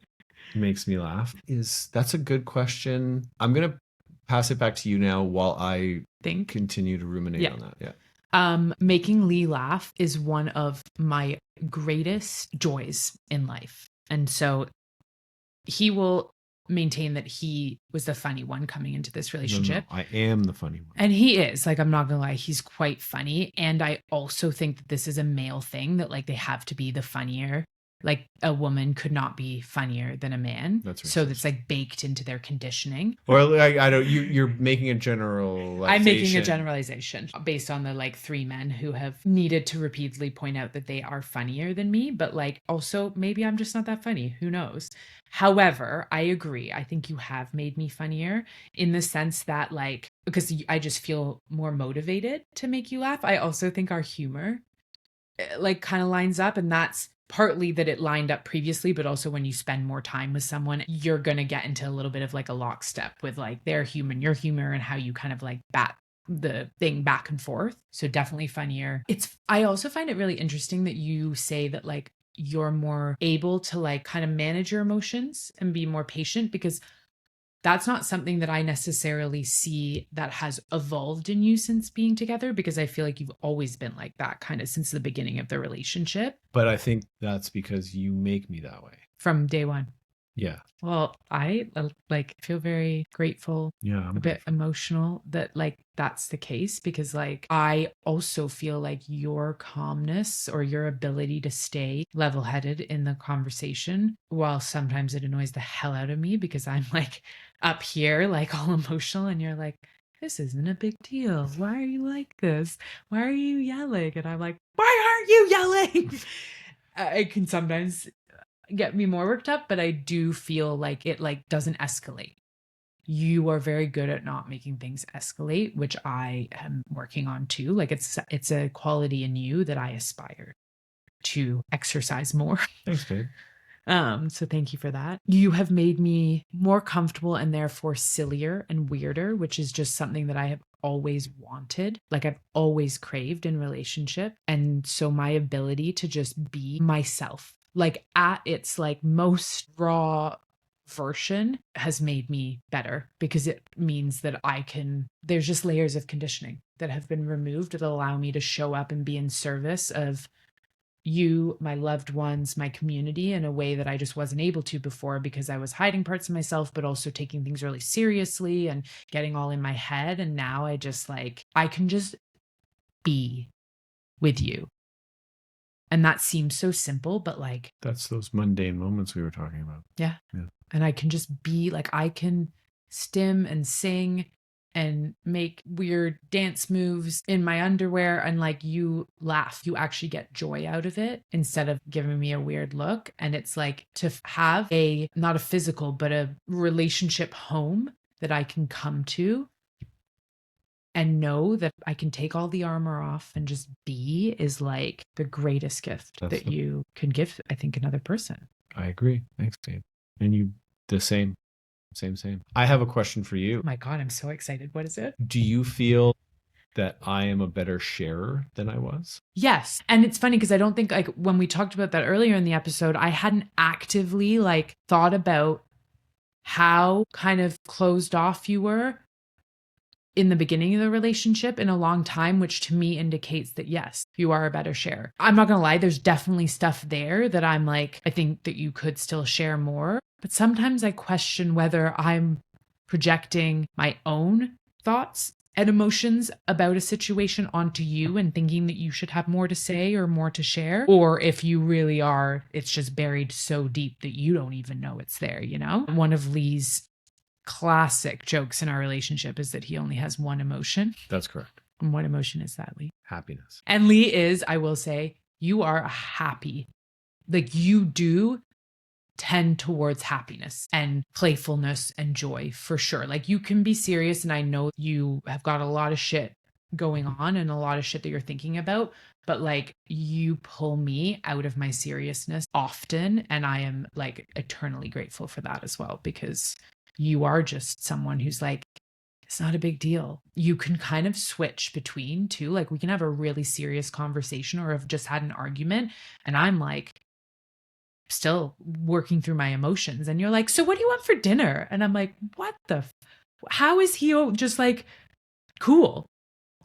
makes me laugh. That's a good question. I'm going to pass it back to you now while I continue to ruminate on that. Yeah. Making Lee laugh is one of my greatest joys in life. And so he will maintain that he was the funny one coming into this relationship. No, I am the funny one. And he is, like, I'm not gonna lie, he's quite funny. And I also think that this is a male thing, that, like, they have to be the funnier. Like, a woman could not be funnier than a man. That's right. So that's, like, baked into their conditioning. Or, like, I don't, you're making a generalization. I'm making a generalization based on the, like, 3 men who have needed to repeatedly point out that they are funnier than me. But, like, also maybe I'm just not that funny. Who knows? However, I agree. I think you have made me funnier in the sense that, like, because I just feel more motivated to make you laugh. I also think our humor, like, kind of lines up, and that's partly that it lined up previously, but also when you spend more time with someone, you're going to get into a little bit of, like, a lockstep with, like, their humor and your humor and how you kind of, like, bat the thing back and forth. So definitely funnier. I also find it really interesting that you say that, like, you're more able to, like, kind of manage your emotions and be more patient, because that's not something that I necessarily see that has evolved in you since being together, because I feel like you've always been like that kind of since the beginning of the relationship. But I think that's because you make me that way. From day one. Yeah. Well, I, like, feel very grateful. Yeah. I'm a bit emotional that, like, that's the case, because, like, I also feel like your calmness or your ability to stay level-headed in the conversation, while sometimes it annoys the hell out of me because I'm, like, up here, like, all emotional, and you're like, this isn't a big deal. Why are you like this? Why are you yelling? And I'm like, why aren't you yelling? It can sometimes get me more worked up, but I do feel like it, like, doesn't escalate. You are very good at not making things escalate, which I am working on too. Like, it's a quality in you that I aspire to exercise more. Thanks, babe. So thank you for that. You have made me more comfortable and therefore sillier and weirder, which is just something that I have always wanted. Like, I've always craved in relationship. And so my ability to just be myself, like, at its, like, most raw version has made me better, because it means that there's just layers of conditioning that have been removed that allow me to show up and be in service of you, my loved ones, my community in a way that I just wasn't able to before, because I was hiding parts of myself, but also taking things really seriously and getting all in my head. And now I can just be with you. And that seems so simple, but like, That's those mundane moments we were talking about. yeah. And I can just be like, I can stim and sing and make weird dance moves in my underwear, and like, you laugh, you actually get joy out of it instead of giving me a weird look. And it's like to have not a physical, but a relationship home that I can come to and know that I can take all the armor off and just be, is like the greatest gift that you can give, I think, another person. I agree. Thanks, Dave. And you, the same. I have a question for you. Oh my God, I'm so excited. What is it? Do you feel that I am a better sharer than I was? Yes. And it's funny because I don't think, like, when we talked about that earlier in the episode, I hadn't actively like thought about how kind of closed off you were in the beginning of the relationship in a long time, which to me indicates that yes, you are a better sharer. I'm not gonna lie, there's definitely stuff there that I'm like, I think that you could still share more. But sometimes I question whether I'm projecting my own thoughts and emotions about a situation onto you and thinking that you should have more to say or more to share, or if you really are, it's just buried so deep that you don't even know it's there, you know? One of Lee's classic jokes in our relationship is that he only has one emotion. That's correct. And what emotion is that, Lee? Happiness. And Lee is, I will say, you are happy. Like, you do tend towards happiness and playfulness and joy for sure. Like, you can be serious, and I know you have got a lot of shit going on and a lot of shit that you're thinking about, but like, you pull me out of my seriousness often, and I am like eternally grateful for that as well, because you are just someone who's like, it's not a big deal. You can kind of switch between too. Like, we can have a really serious conversation or have just had an argument, and I'm like still working through my emotions, and you're like, so what do you want for dinner? And I'm like, what the how is he just like cool?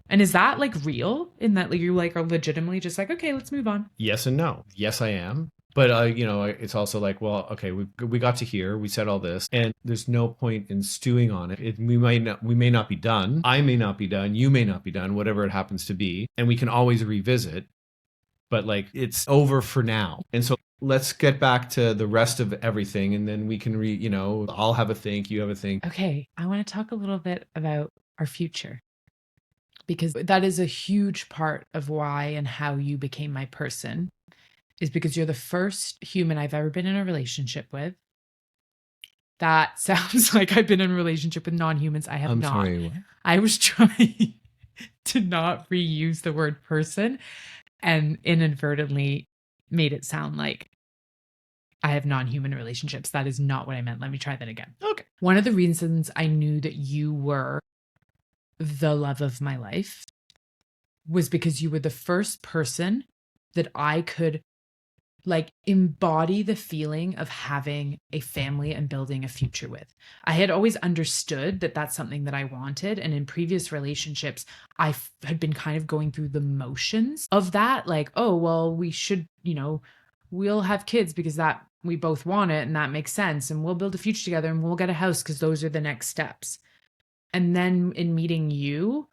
And is that like real, in that like you like are legitimately just like, okay, let's move on? Yes and no. Yes, I am. But, you know, it's also like, well, okay, we got to here, we said all this, and there's no point in stewing on it. We may not be done. I may not be done. You may not be done, whatever it happens to be. And we can always revisit, but like, it's over for now. And so let's get back to the rest of everything. And then we can I'll have a think, you have a think. Okay. I want to talk a little bit about our future, because that is a huge part of why and how you became my person, is because you're the first human I've ever been in a relationship with. That sounds like I've been in a relationship with non-humans. I have I'm not. sorry, what? I was trying to not reuse the word person, and inadvertently made it sound like I have non-human relationships. That is not what I meant. Let me try that again. Okay. One of the reasons I knew that you were the love of my life was because you were the first person that I could like embody the feeling of having a family and building a future with. I had always understood that that's something that I wanted. And in previous relationships, I had been kind of going through the motions of that. Like, oh, well, we should, we'll have kids because that we both want it and that makes sense. And we'll build a future together and we'll get a house because those are the next steps. And then in meeting you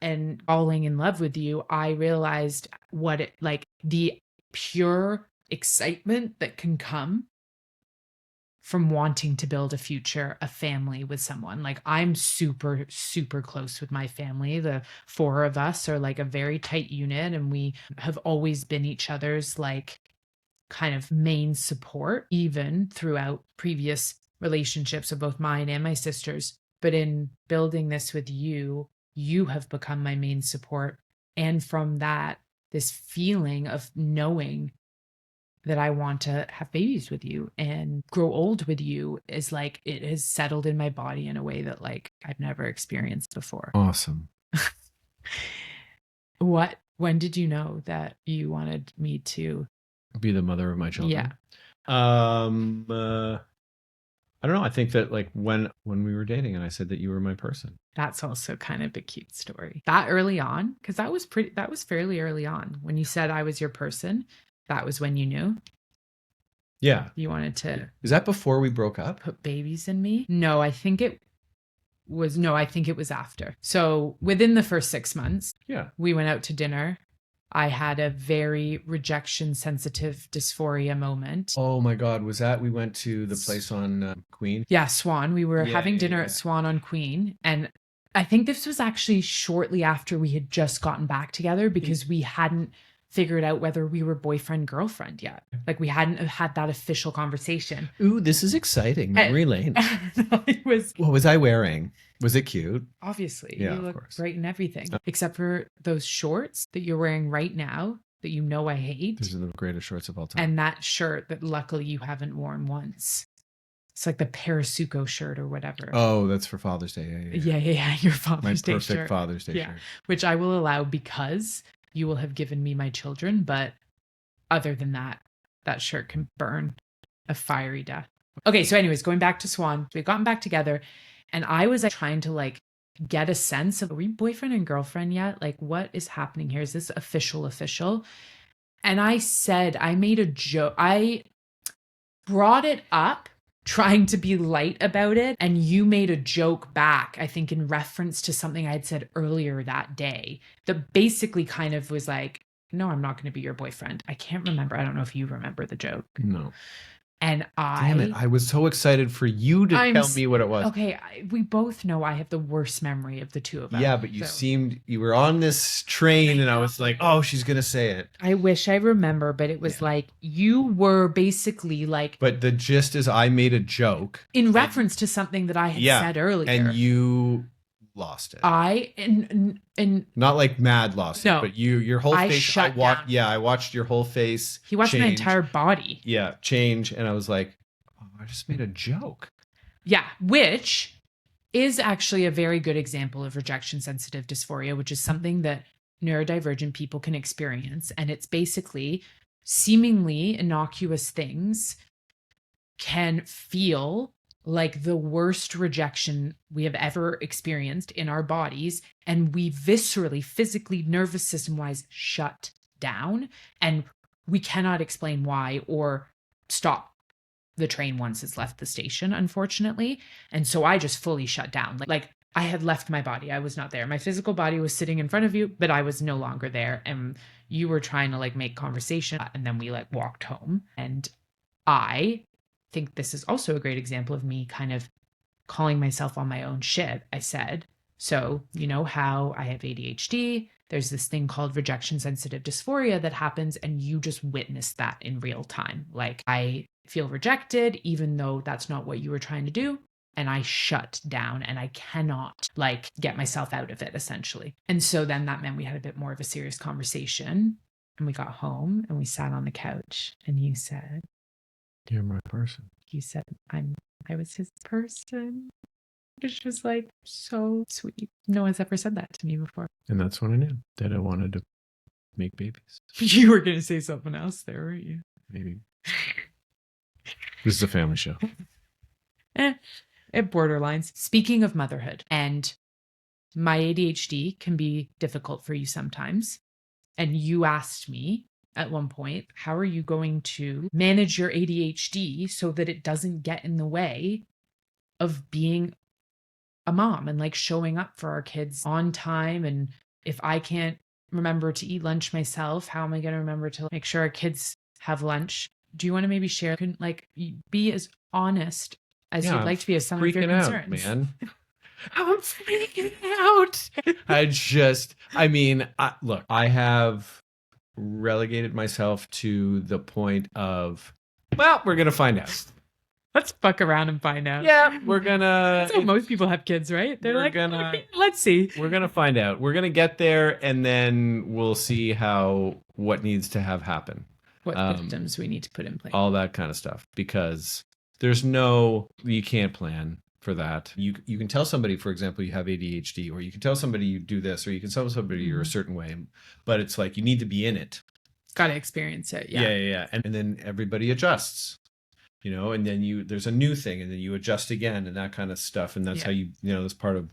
and falling in love with you, I realized what it like the pure excitement that can come from wanting to build a future, a family with someone. Like, I'm super, super close with my family. The four of us are like a very tight unit, and we have always been each other's like kind of main support, even throughout previous relationships of both mine and my sister's. But in building this with you, you have become my main support. And from that, this feeling of knowing that I want to have babies with you and grow old with you is like, it has settled in my body in a way that like I've never experienced before. Awesome. When did you know that you wanted me to Be the mother of my children? Yeah. I don't know. I think that like when we were dating and I said that you were my person. That's also kind of a cute story. That early on, because that was fairly early on. When you said I was your person, that was when you knew Yeah. you wanted to Is that before we broke up? put babies in me. No, I think it was after. So within the first 6 months, Yeah. we went out to dinner. I had a very rejection sensitive dysphoria moment. Oh my God. Was that we went to the place on Queen? Yeah, Swan. We were Yeah, having yeah, dinner yeah. at Swan on Queen. And I think this was actually shortly after we had just gotten back together because we hadn't figured out whether we were boyfriend, girlfriend yet. Like we hadn't had that official conversation. Ooh, this is exciting. Memory lane. It was What was I wearing? Was it cute? obviously, Yeah, you of look course. great in everything, except for those shorts that you're wearing right now that you know I hate. These are the greatest shorts of all time. And that shirt that luckily you haven't worn once. It's like the Parasuco shirt or whatever. Oh, that's for Father's Day. Yeah. Your My Father's Day perfect shirt. Father's Day Yeah. shirt. Which I will allow because you will have given me my children. But other than that, that shirt can burn a fiery death. Okay, so anyways, going back to Swan, we've gotten back together and I was trying to like get a sense of, are we boyfriend and girlfriend yet? Like, what is happening here? Is this official? And I made a joke. I brought it up trying to be light about it. And you made a joke back, I think, in reference to something I had said earlier that day that basically kind of was like, no, I'm not going to be your boyfriend. I can't remember. I don't know if you remember the joke. No. And Damn it. I was so excited for you to tell me what it was. Okay, we both know I have the worst memory of the two of us. Yeah, but you were on this train and I was like, oh, she's going to say it. I wish I remember, but it was like, you were basically like. But the gist is I made a joke. In reference to something that I had said earlier. And you lost it. And not like mad lost it, but your whole face. Shut down. Yeah, I watched your whole face. He watched my entire body. Yeah, change, and I was like, oh, I just made a joke. Yeah, which is actually a very good example of rejection sensitive dysphoria, which is something that neurodivergent people can experience, and it's basically seemingly innocuous things can feel like the worst rejection we have ever experienced in our bodies. And we viscerally, physically, nervous system wise shut down. And we cannot explain why or stop the train once it's left the station, unfortunately. And so I just fully shut down. Like I had left my body. I was not there. My physical body was sitting in front of you, but I was no longer there. And you were trying to like make conversation. And then we like walked home. And I think this is also a great example of me kind of calling myself on my own shit. I said, so you know how I have ADHD, there's this thing called rejection sensitive dysphoria that happens, and you just witnessed that in real time. Like I feel rejected, even though that's not what you were trying to do. And I shut down and I cannot like get myself out of it essentially. And so then that meant we had a bit more of a serious conversation, and we got home and we sat on the couch and you said, you're my person. You said I was his person. Which was like so sweet. No one's ever said that to me before. And that's when I knew that I wanted to make babies. You were going to say something else there, weren't you? Maybe. This is a family show. It borderlines. Speaking of motherhood, and my ADHD can be difficult for you sometimes. And you asked me at one point, how are you going to manage your ADHD so that it doesn't get in the way of being a mom and like showing up for our kids on time? And if I can't remember to eat lunch myself, how am I going to remember to make sure our kids have lunch? Do you want to maybe share, like be as honest as you'd like to be as some of your concerns? Man. I'm freaking out. Look, I have relegated myself to the point of, well, we're going to find out. Let's fuck around and find out. Yeah, we're going to. That's how most people have kids, right? They're like, okay, let's see. We're going to find out. We're going to get there and then we'll see what needs to happen. What systems we need to put in place. All that kind of stuff. Because you can't plan for that. You can tell somebody, for example, you have ADHD, or you can tell somebody you do this, or you can tell somebody you're a certain way, but it's like you need to be in it. Got to experience it. Yeah. And then everybody adjusts. and then there's a new thing, and then you adjust again, and that kind of stuff. And that's how that's part of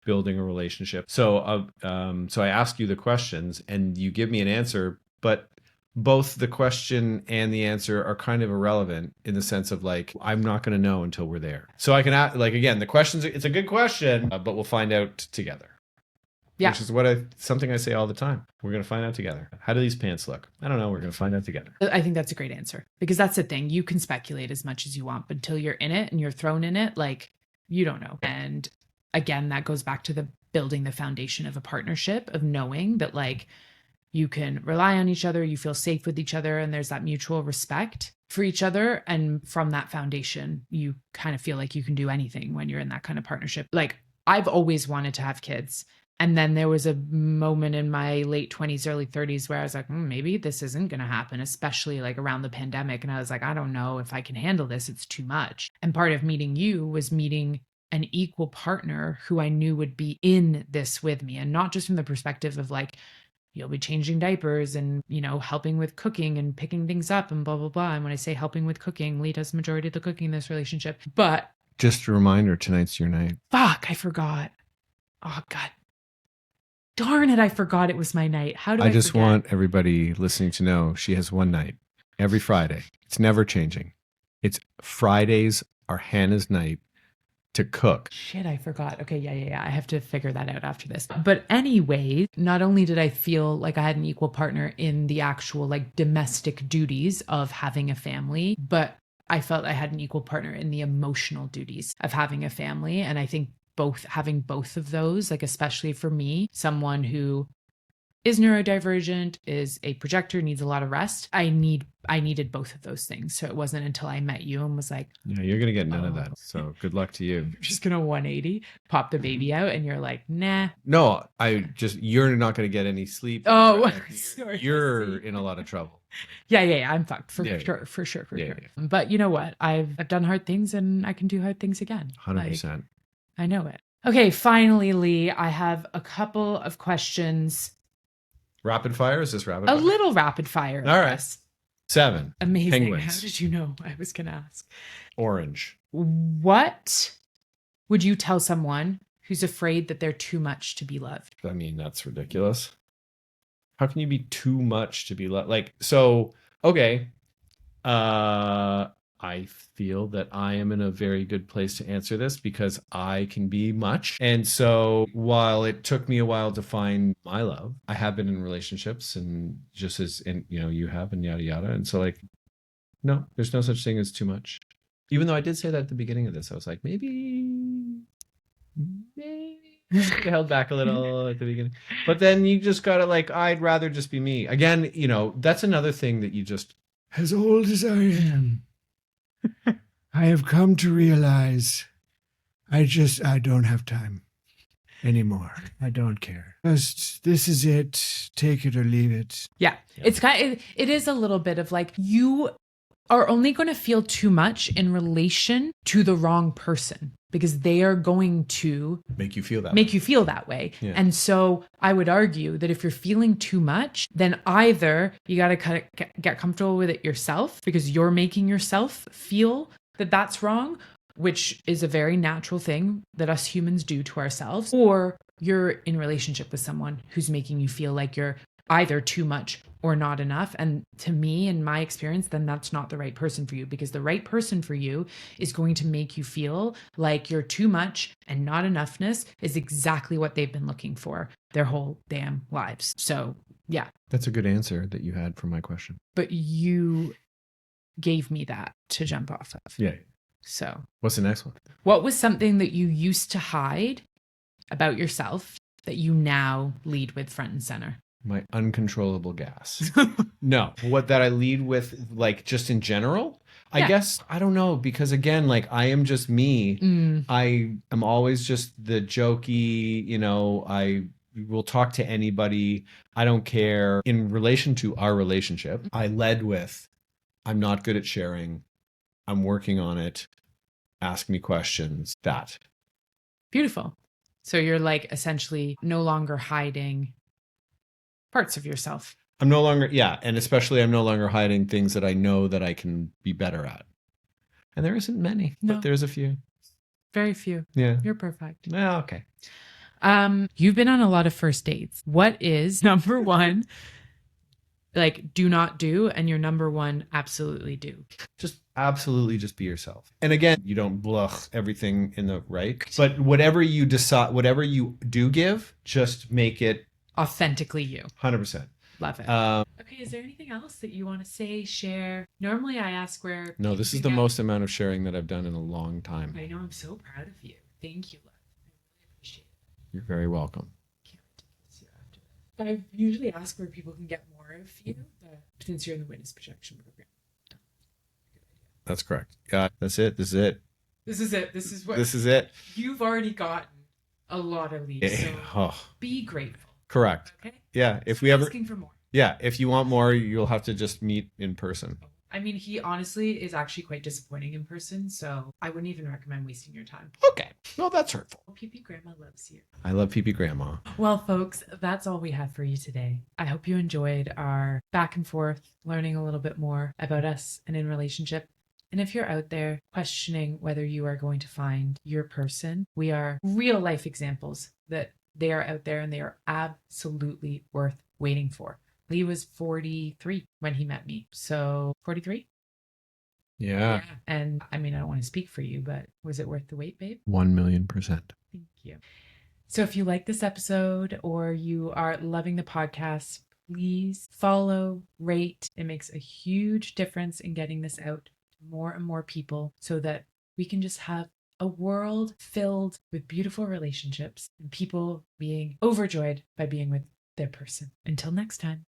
building a relationship. So, so I ask you the questions, and you give me an answer, but both the question and the answer are kind of irrelevant in the sense of like, I'm not going to know until we're there. So I can ask, like, again, the questions, it's a good question, but we'll find out together. Yeah. Which is something I say all the time. We're going to find out together. How do these pants look? I don't know. We're going to find out together. I think that's a great answer, because that's the thing. You can speculate as much as you want, but until you're in it and you're thrown in it, like, you don't know. And again, that goes back to the building the foundation of a partnership, of knowing that like you can rely on each other, you feel safe with each other, and there's that mutual respect for each other. And from that foundation, you kind of feel like you can do anything when you're in that kind of partnership. Like, I've always wanted to have kids. And then there was a moment in my late 20s, early 30s where I was like, maybe this isn't going to happen, especially like around the pandemic. And I was like, I don't know if I can handle this. It's too much. And part of meeting you was meeting an equal partner who I knew would be in this with me. And not just from the perspective of like, you'll be changing diapers and, helping with cooking and picking things up and blah, blah, blah. And when I say helping with cooking, Lee does the majority of the cooking in this relationship. But just a reminder, tonight's your night. Fuck, I forgot. Oh, God. Darn it, I forgot it was my night. How do I just forget? Want everybody listening to know she has one night every Friday. It's never changing. It's Fridays are Hannah's night to cook. Shit, I forgot. Okay, yeah. I have to figure that out after this. But anyway, not only did I feel like I had an equal partner in the actual like domestic duties of having a family, but I felt I had an equal partner in the emotional duties of having a family. And I think having both of those, like especially for me, someone who is neurodivergent, is a projector, needs a lot of rest. I needed both of ththose things. So it wasn't until I met you and was like, yeah, you're going to get none of that. So good luck to you. You're just going to 180, pop the baby out, and you're like, nah. No, you're not going to get any sleep. Oh, you're in a lot of trouble. Yeah. I'm fucked for sure. Yeah. But you know what? I've done hard things, and I can do hard things again. 100%. I know it. Okay, finally, Lee, I have a couple of questions. Rapid fire? Is this rapid fire? A little rapid fire. All right. 7. Amazing. Penguins. How did you know I was going to ask? Orange. What would you tell someone who's afraid that they're too much to be loved? I mean, that's ridiculous. How can you be too much to be loved? Like, so, okay. I feel that I am in a very good place to answer this because I can be much. And so while it took me a while to find my love, I have been in relationships, and just as you have, and yada, yada. And so like, no, there's no such thing as too much. Even though I did say that at the beginning of this, I was like, maybe I held back a little at the beginning. But then you just got to like, I'd rather just be me. Again, that's another thing that you just... As old as I am, I have come to realize I don't have time anymore. I don't care. Just, this is it. Take it or leave it. Yeah. It's it is a little bit of like, you are only going to feel too much in relation to the wrong person, because they are going to make you feel that way. Yeah. And so I would argue that if you're feeling too much, then either you got to get comfortable with it yourself, because you're making yourself feel that that's wrong, which is a very natural thing that us humans do to ourselves, or you're in relationship with someone who's making you feel like you're either too much or not enough. And to me, in my experience, then that's not the right person for you, because the right person for you is going to make you feel like you're too much, and not enoughness is exactly what they've been looking for their whole damn lives. So yeah. That's a good answer that you had for my question. But you gave me that to jump off of. Yeah. So what's the next one? What was something that you used to hide about yourself that you now lead with front and center? My uncontrollable gas. No, what that I lead with, like, just in general, I guess, I don't know, because again, like, I am just me. I am always just the jokey, I will talk to anybody. I don't care. In relation to our relationship, I led with, I'm not good at sharing. I'm working on it. Ask me questions. That. Beautiful. So you're like essentially no longer hiding parts of yourself. I'm no longer, and especially I'm no longer hiding things that I know that I can be better at. And there isn't many, No. but there's a few. Very few. Yeah. You're perfect. Yeah, okay. You've been on a lot of first dates. What is number one, like, do not do, and your number one absolutely do? Just absolutely just be yourself. And again, you don't bluff everything in the right, but whatever you decide, whatever you do give, just make it Authentically you. 100%. Love it. Okay, is there anything else that you want to say, share? Normally I ask where... No, this is the most amount of sharing that I've done in a long time. I know, I'm so proud of you. Thank you, love. I really appreciate it. You're very welcome. Can't wait to kiss you after this. I usually ask where people can get more of you, but since you're in the witness protection program. That's correct. Yeah, that's it. This is it. This is it. This is what... This is it. You've already gotten a lot of leads, so Oh, be grateful. correct. Okay? Yeah, if we ever... Asking for more. Yeah, if you want more, you'll have to just meet in person. I mean, he honestly is actually quite disappointing in person, so I wouldn't even recommend wasting your time. Okay. Well, that's hurtful. PP Grandma loves you. I love Pee Grandma. Well, folks, that's all we have for you today. I hope you enjoyed our back and forth, learning a little bit more about us and in relationship. And if you're out there questioning whether you are going to find your person, we are real life examples that they are out there and they are absolutely worth waiting for. Lee was 43 when he met me. So 43? Yeah. And I mean, I don't want to speak for you, but was it worth the wait, babe? 1,000,000%. Thank you. So if you like this episode or you are loving the podcast, please follow, rate. It makes a huge difference in getting this out to more and more people so that we can just have a world filled with beautiful relationships and people being overjoyed by being with their person. Until next time.